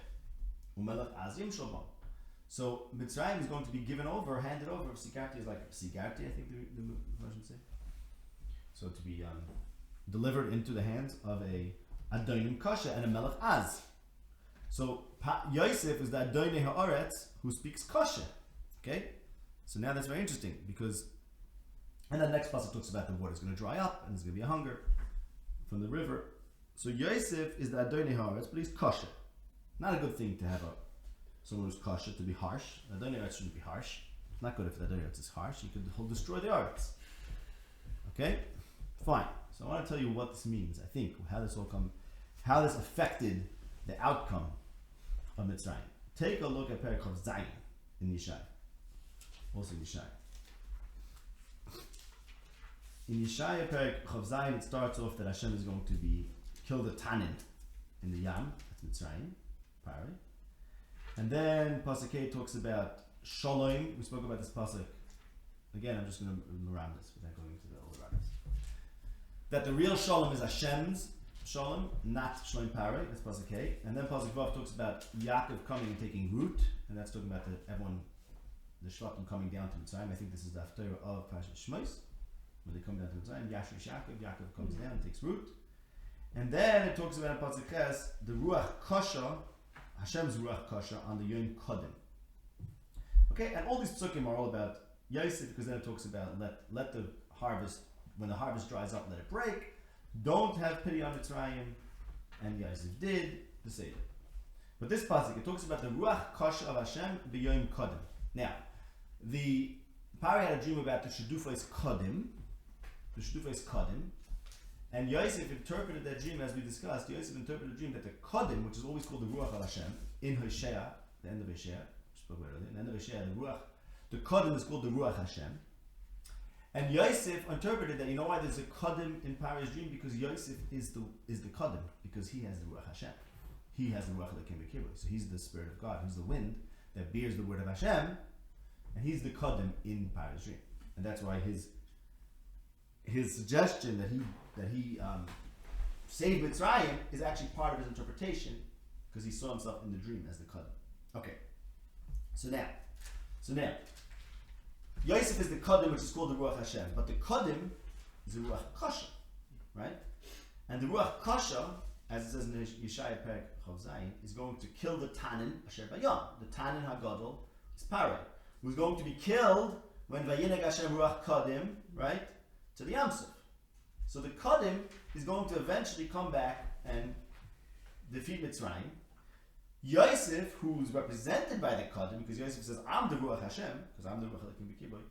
umelech azim shalom. So Mitzrayim is going to be given over, handed over. V'sikarti is like Sigarti, I think the version say. So to be delivered into the hands of a Adonim Kasha and a Melech Az. So Yosef is the Adonai Ha'aretz who speaks Kasha. Okay? So now that's very interesting because, and the next passage talks about the water is going to dry up and there's going to be a hunger from the river. So Yosef is the Adonai Ha'aretz, but he's Kasha. Not a good thing to have someone who's Kasha to be harsh. The Adonai Ha'aretz shouldn't be harsh. It's not good if the Adonai Ha'aretz is harsh. He'll destroy the Ha'aretz. Okay? Fine. So I want to tell you what this means. I think how this affected the outcome of Mitzrayim. Take a look at Perek of Zayin in Yishai. Also Yishai. in Yeshaya Perek Chav Zayin, it starts off that Hashem is going to kill the Tanin in the Yam, that's Mitzrayim, Pari. And then Pasuk K talks about Shalom. We spoke about this Pasuk. Again, I'm just going to ram this without going into all the rabbis. That the real Shalom is Hashem's Shalom, not Shalom Pari. That's Pasuk K. And then Pasuk Vav talks about Yaakov coming and taking root, and that's talking about the Shvatim coming down to Mitzrayim. I think this is the Haftarah of Parashat Shmos, when they come down to Mitzrayim. Yashrish Yaakov comes down and takes root. And then it talks about in Pasuk Ches, the Ruach Kasha, Hashem's Ruach Kasha on the Yom Kodim. Okay, and all these psukim are all about Yosef, because then it talks about let the harvest, when the harvest dries up, let it break. Don't have pity on Mitzrayim, and Yosef did the Seder. But this pasuk, it talks about the Ruach Kasha of Hashem b'Yom Kodim. Now, the Pari had a dream about the Shedufos Kodim, and Yosef interpreted that dream as we discussed. Yosef interpreted the dream that the Kodim, which is always called the Ruach of Hashem, in Hosea, the end of Hosea, spoke about earlier, the end of Hosea, the Kodim is called the Ruach Hashem. And Yosef interpreted that, you know why there's a Kodim in Pari's dream? Because Yosef is the Kodim, because he has the Ruach Hashem. He has the Ruach Elokim B'Kibur. So he's the Spirit of God, he's the wind that bears the word of Hashem, and he's the Kodim in Pari's dream. And that's why his suggestion that he saved Mitzrayim is actually part of his interpretation, because he saw himself in the dream as the Kodim. Okay. So now, Yosef is the Kodim, which is called the Ruach Hashem, but the Kodim is the Ruach Kasha, right? And the Ruach Kasha, as it says in Yeshaya Perek Chav Zayin, is going to kill the Tanin Asher Bayam. The Tanin HaGadol is Pari, who's going to be killed when Vayineg Hashem Ruach Kodim, right, to the Yamsuf. So the Kodim is going to eventually come back and defeat Mitzrayim. Yosef, who's represented by the Kodim, because Yosef says, I'm the Ruach Hashem, because I'm the Ruach Elokim B'Kibur,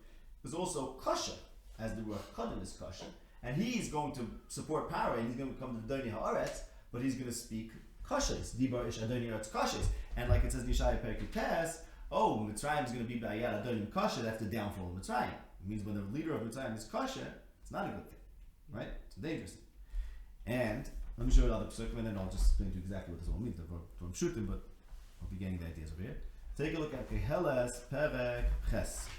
is also Kasha, as the Ruach Kodim is Kasha, and he's going to support power, and he's going to become the Doni Ha'aretz, but he's going to speak Kashas, Dibar Ish Adoni Ha'aretz Kashas, and like it says in Yeshaya Perek Yutes, Mitzrayim is going to be Ba'ayad Adonim Kasha, that's the downfall of Mitzrayim. It means when the leader of Mitzrayim is Kasha, it's not a good thing, right? It's a dangerous thing. And let me show you another psukim, and then I'll just explain to you exactly what this all means. I'm shooting, but I'll be getting the ideas over here. Take a look at Keheles Perek Ches.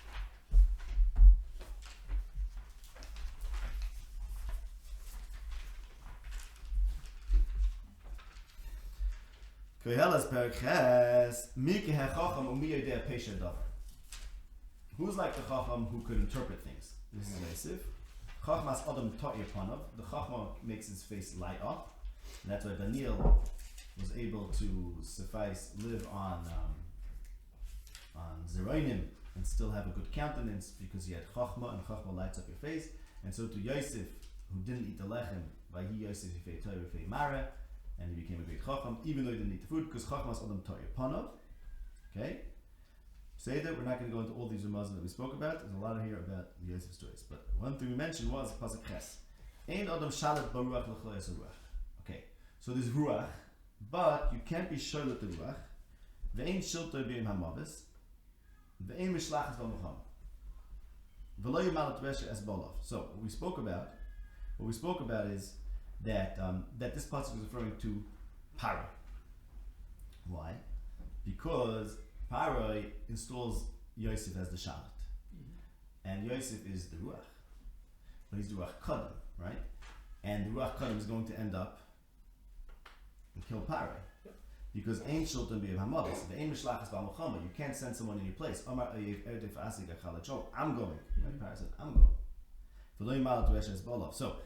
Keheles Perek Ches. Mi kehe chacham u'mi yodeh pesha davar. Who's like the chacham who could interpret things? This is Yosef. Chachmas Adam Ta'ir Panav. The Chachma makes his face light up. And that's why Daniel was able to live on Zeroinim and still have a good countenance, because he had Chachma, and Chachma lights up your face. And so to Yosef, who didn't eat the lechem, by he Yosef Yifei Torah Yifei Mara, and he became a great Chacham, even though he didn't eat the food, because Chachmas Adam Ta'ir Panav. Okay? Say that we're not going to go into all these Ramazim that we spoke about. There's a lot here about the Yosef stories. But one thing we mentioned was Pasuk Ches. Ein Adam Shalat Baruach L'chol Yosef Ruach. Okay, so there's Ruach, but you can't be Shalat the Ruach. Ve'ein Shilto B'im HaMavis. Ve'ein Mishlachas B'Mucham. V'lo Yumalat Resha Es Bolov. So what we spoke about is that this Pasuk is referring to Paro. Why? Because Paro installs Yosef as the Shalat. And Yosef is the Ruach. But he's the Ruach Kodim, right? And the Ruach Kodim is going to end up and kill Paro. Because Ein Shultan B'Yev HaMavis, the Ein Mishlachas B'Muchama, you can't send someone in your place. I'm going. Right? Paro said, I'm going. So,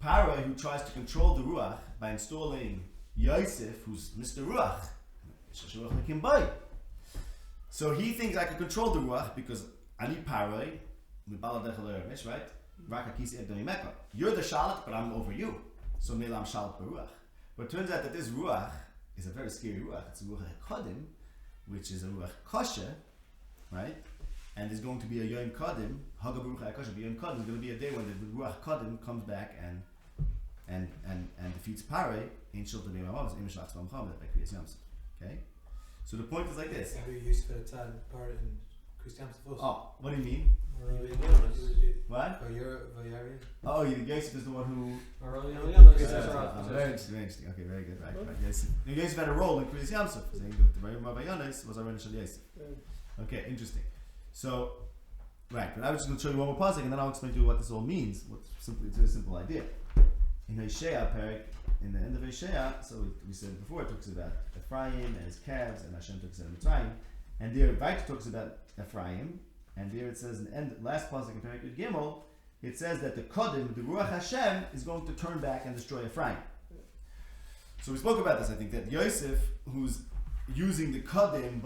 Paro, who tries to control the Ruach by installing Yosef, who's Mr. Ruach, so he thinks I can control the Ruach because Ani Paroi, right? You're the Shalat, but I'm over you. So Melam Shalat Baruach. But it turns out that this Ruach is a very scary Ruach. It's a Ruach Kodim, which is a Ruach Kasha, right? And there's going to be a Yom Kodim, Haga Baruch HaKasha, Yom Kodim. There's going to be a day when the Ruach Kodim comes back and defeats Paroi, Ein Shilta B'Yom HaMavis, Ein Mishlachas B'Mucham, by Kriyas Yamsuf. Okay? So the point is like this. Oh, what do you mean? What? Oh, Yosef is the one who... Very interesting. Okay, very good. Right. Yosef had a role in Kriyas Yamsuf. Saying the Rabbi Yonis was Arena Shel Yosef. Okay, interesting. So, right, but I was just going to show you one more pasuk, and then I'll explain to you what this all means. It's a simple idea. In Hosea, in the end of Hosea, so we said before, it talks about Ephraim and his calves, and Hashem talks about Mitzrayim, and there Vayt talks about Ephraim, and there it says in the end, last pasuk in Perek Yud Gimel, it says that the Kodim, the Ruach Hashem, is going to turn back and destroy Ephraim. So we spoke about this. I think that Yosef, who's using the Kodim,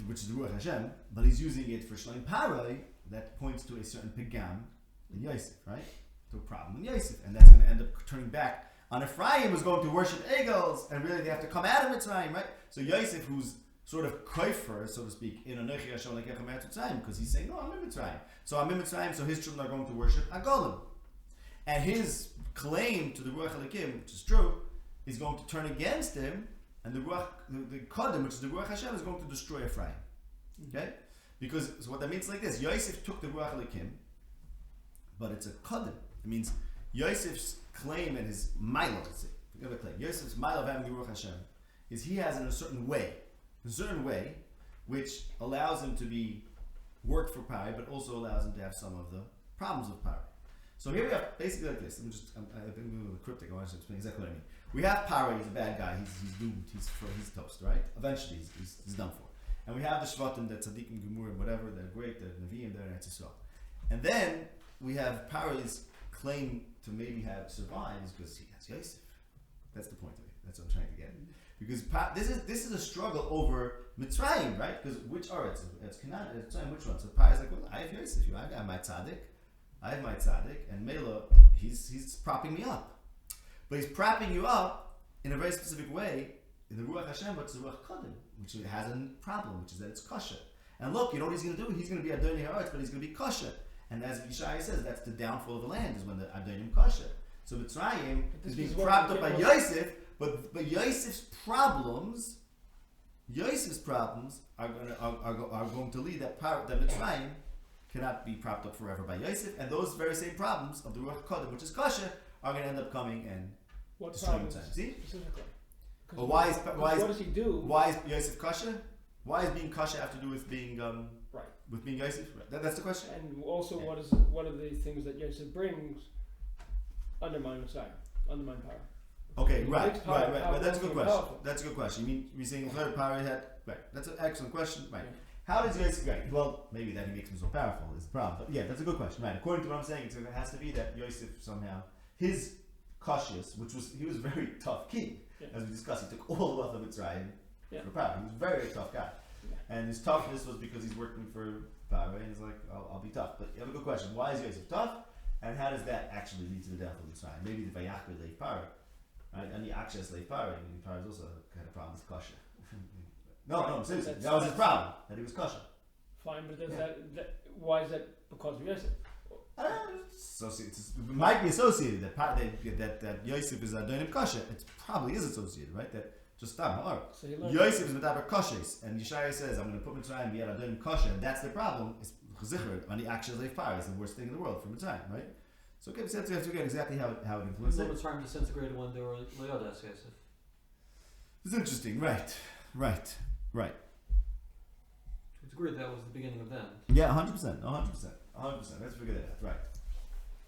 which is the Ruach Hashem, but he's using it for Shleim Paroi, that points to a certain pigam in Yosef, right? To a problem in Yosef, and that's going to end up turning back on Ephraim, who's going to worship eagles, and really they have to come out of Mitzrayim, right? So Yosef, who's sort of koifer, so to speak, in Anochi Hashem Lekechem Mitzrayim, because he's saying, no, I'm in Mitzrayim. So I'm in Mitzrayim, so his children are going to worship Agolim. And his claim to the Ruach Elikim, which is true, is going to turn against him, and the Kodim, which is the Ruach Hashem, is going to destroy Ephraim. Okay? Because so what that means is like this: Yosef took the Ruach Elikim, but it's a Kodim. It means Yosef's claim and his milo, Yosef's milo of having the Ruach Hashem, is he has in a certain way, which allows him to be worked for Pari, but also allows him to have some of the problems of Pari. So here we have basically like this. I've been a little cryptic. I want to explain exactly what I mean. We have Pari, he's a bad guy. He's doomed. He's toast, right? Eventually, he's done for. And we have the Shvatim, the Tzaddikim, Gemurim, whatever. They're great. They're Nevi'im. They're Eretz Yisrael. And then we have Pari's claim to maybe have survived is because he has Yosef. That's the point of it. That's what I'm trying to get. Because this is a struggle over Mitzrayim, right? Because which are it's Canaan, it's which one? So Pari's like, well, I have Yosef. I have my tzaddik. And Mela, he's propping me up. But he's propping you up in a very specific way, in the Ruach Hashem, but it's the Ruach Kodim, which has a problem, which is that it's kosher. And look, you know what he's going to do? He's going to be Adonai Haaretz, but he's going to be kosher. And as Yishai says, that's the downfall of the land, is when the Adonim kosher. So Mitzrayim is being propped up by Yosef, but Yosef's problems are going to lead that Mitzrayim cannot be propped up forever by Yosef, and those very same problems of the Ruach Kodim, which is kosher, are going to end up coming and destroying Mitzrayim. See? Specifically. Well, what does he do? Why is Yosef kosher? Why is being kosher have to do with being right? With being Yosef? Right. That's the question. And also, what are the things that Yosef brings undermine Messiah, undermine power? Okay, right. That's a good question. That's a good question. You mean you're saying the third power had right? That's an excellent question. Right. Yeah. How does Yosef? Right. Well, maybe that he makes him so powerful is the problem. But yeah, that's a good question. Right. According to what I'm saying, it has to be that Yosef somehow his cautious, he was a very tough king, as we discussed. He took all the wealth of Mitzrayim for power. He was a very, very tough guy, and his toughness was because he's working for power, and he's like, I'll be tough. But you have a good question. Why is Yosef tough? And how does that actually lead to the death of Mitzrayim? Maybe the Vayakhir leif power, right? And the Akshas leif power. I mean, power is also kind of problem with kosher. No, seriously, that was his problem, that he was kosher. Fine, but why is that because of Yosef? It might be associated that Yosef is Adonim kosher. It probably is associated, right? That just stop. So Yosef is Medaber koshes, and Yeshaya says, "I'm going to put Mitzrayim and be at Adonim kosher," and that's the problem. It's chazikr on the actual leif power is the worst thing in the world for Mitzrayim, right? So okay, we have to get exactly how it influences it. Mitzrayim disintegrated when they were Leodas Yosef. It's interesting, right? It's weird that was the beginning of them. Yeah, 100%. Let's figure that out, right?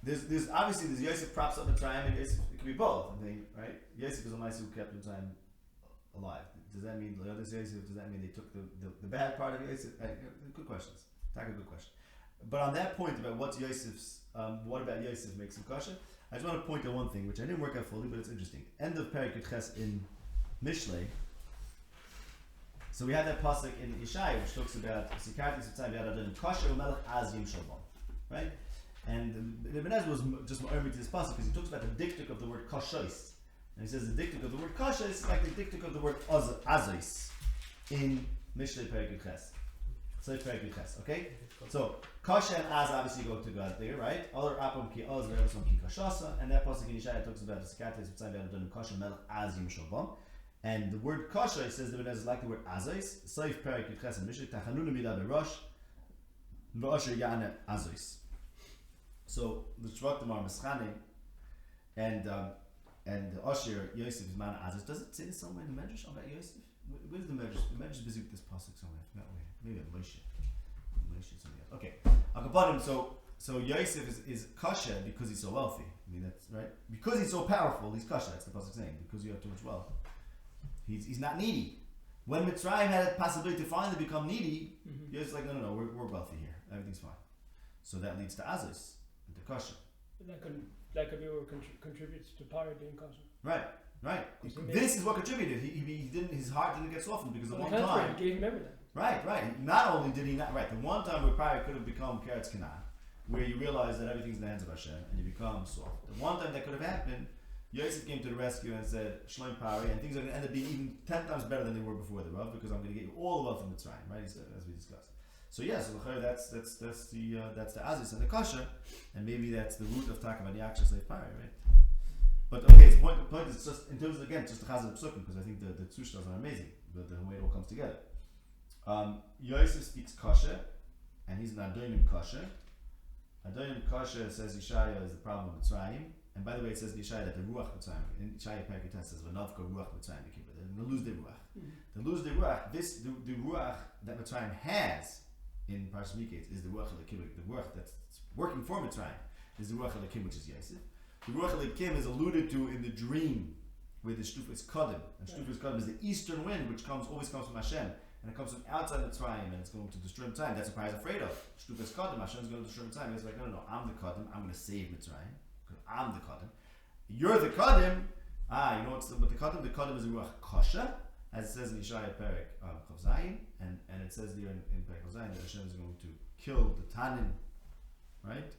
There's obviously Yosef props up Mitzrayim, and Yosef, it could be both. I think, right? Yosef is a mice who kept Mitzrayim alive. Does that mean Leodas Yosef? Does that mean they took the bad part of Yosef? Good questions. That's a good question. But on that point about what about Yosef makes him kosher, I just want to point out one thing which I didn't work out fully, but it's interesting. End of Perek Yud Ches in Mishlei. So we have that pasuk in Yeshaya which talks about Sikarti Sitzai B'Yad Kosher Umelech Az Yim Shalom, right? And the Ibn Ezra was just more to this pasuk because he talks about the diktuk of the word koshois, and he says the diktuk of the word kosher is like the diktuk of the word azois in Mishlei Perek Yud Ches. So Perek Yud Ches, okay? So kosher and az obviously go together there, right? Other apam ki oz, revesom ki koshasa, and that pasuk in Yeshaya talks about the Sikarti Sitzai B'Yad Kosher Umelech Az Yim Shalom. And the word kosher, says the Ibn Ezra, is like the word azais. Saif Perek Yud Ches and Mishlei Tachanunu Midah Berosh V'asher yana azois. So the Shvatim are Meschane, and the Asher Yosef is man azois. Does it say this somewhere in the Medrash about Yosef? Where's the Medrash? The Medrash is busy with this pasuk somewhere. I forgot where. Maybe at Moshe. Something else. Okay. Akapadim. So Yosef is kasher because he's so wealthy. I mean that's right. Because he's so powerful, he's kasher. That's the pasuk saying. Because you have too much wealth, he's not needy. When Mitzrayim had a possibility to finally become needy, Yosef's like, no, we're wealthy here. Everything's fine. So that leads to azus, to kasher. That could be what contributes to power being kosher. Right. This is what contributed. He didn't. His heart didn't get softened because the one time he gave him everything. Right. Not only did he not. Right. The one time where Pari could have become Keretz Canaan, where you realize that everything's in the hands of Hashem and you become soft. The one time that could have happened, Yosef came to the rescue and said, "Shalom Pari," and things are going to end up being even 10 times better than they were before the Rav, because I'm going to get you all the wealth from Mitzrayim. Right. He said, as we discussed. So yes, that's the aziz and the kasha, and maybe that's the root of talking about the actual slave Pari, right? But okay, the point is just in terms of, again, just the chazal of psukim, because I think the tzushtas are amazing, the way it all comes together. Yosef speaks kasha, and he's an adonim kasha. Adonim kasha, says Yeshaya, is the problem of Mitzrayim. And by the way, it says in Yeshaya that the ruach Mitzrayim, in Yeshaya Perikah says v'navka ruach Mitzrayim, they lose their ruach. They lose their ruach. The ruach that Mitzrayim has in Parashat Miketz is the ruach Elokim. The ruach that's working for Mitzrayim is the ruach Elokim, which is Yosef. The ruach Elokim is alluded to in the dream where the Shtufas Kodim. And Shtufas Kodim is the eastern wind, which always comes from Hashem. And it comes from outside Mitzrayim, and it's going to destroy Mitzrayim. That's what Pari is afraid of. Shtufas Kodim, Hashem is going to destroy Mitzrayim. He's like, no, I'm the Kodim. I'm going to save Mitzrayim. Because I'm the Kodim. You're the Kodim. You know what's the Kodim? The Kodim is the ruach Kasha, as it says in Yeshaya Perek Chavzayin, and it says there in Perek Chavzayin that Hashem is going to kill the Tanin, right?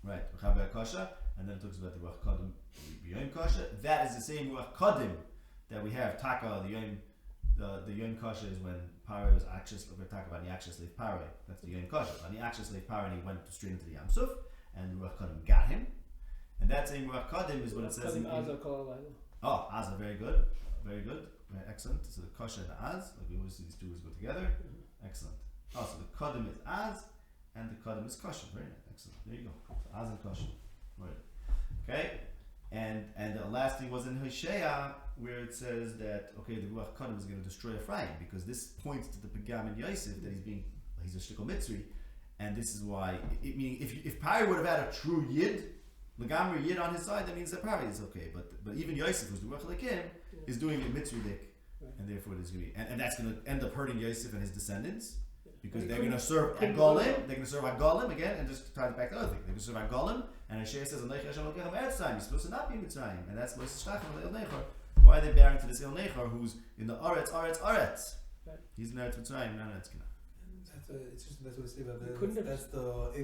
Right, Chaber Kasha, and then it talks about the ruach Kodim, Yom Kasha. That is the same ruach Kodim that we have. Taka, the Yom Kasha is when Pari was actually, we're talking about the actual slave Pari. That's the Yom Kasha. On the actual slave Pari, he went straight into the Yam Suf, and the ruach Kodim got him. And that same ruach Kodim is what it says in Azza, very good, very excellent. So the kasha and the az, like we always see these two words go together. Excellent. So the kodim is az, and the kodim is kasha. Very nice, excellent. There you go. So az and kasha. Right. Okay. And the last thing was in Hosea, where it says that the ruach kodim is going to destroy Ephraim, because this points to the pegam in Yosef that he's a shtickle mitzri, and this is why. Meaning, if Pari would have had a true yid. Lagamri Yid on his side, that means that Pari is okay. But even Yosef, who's the Ruach Elokim, is doing a mitzvah, and therefore it is going to be, and that's going to end up hurting Yosef and his descendants, because they're going to serve Agolim. They're going to serve Agolim again, and just try to back the other thing. They're going to serve Agolim, and Hashem says, you're supposed to not be Mitzrayim, and that's why are they bearing to this Il Nechor, who's in the Aretz. He's in Eretz Mitzrayim, not Eretz Canaan. That's what it's about. That's the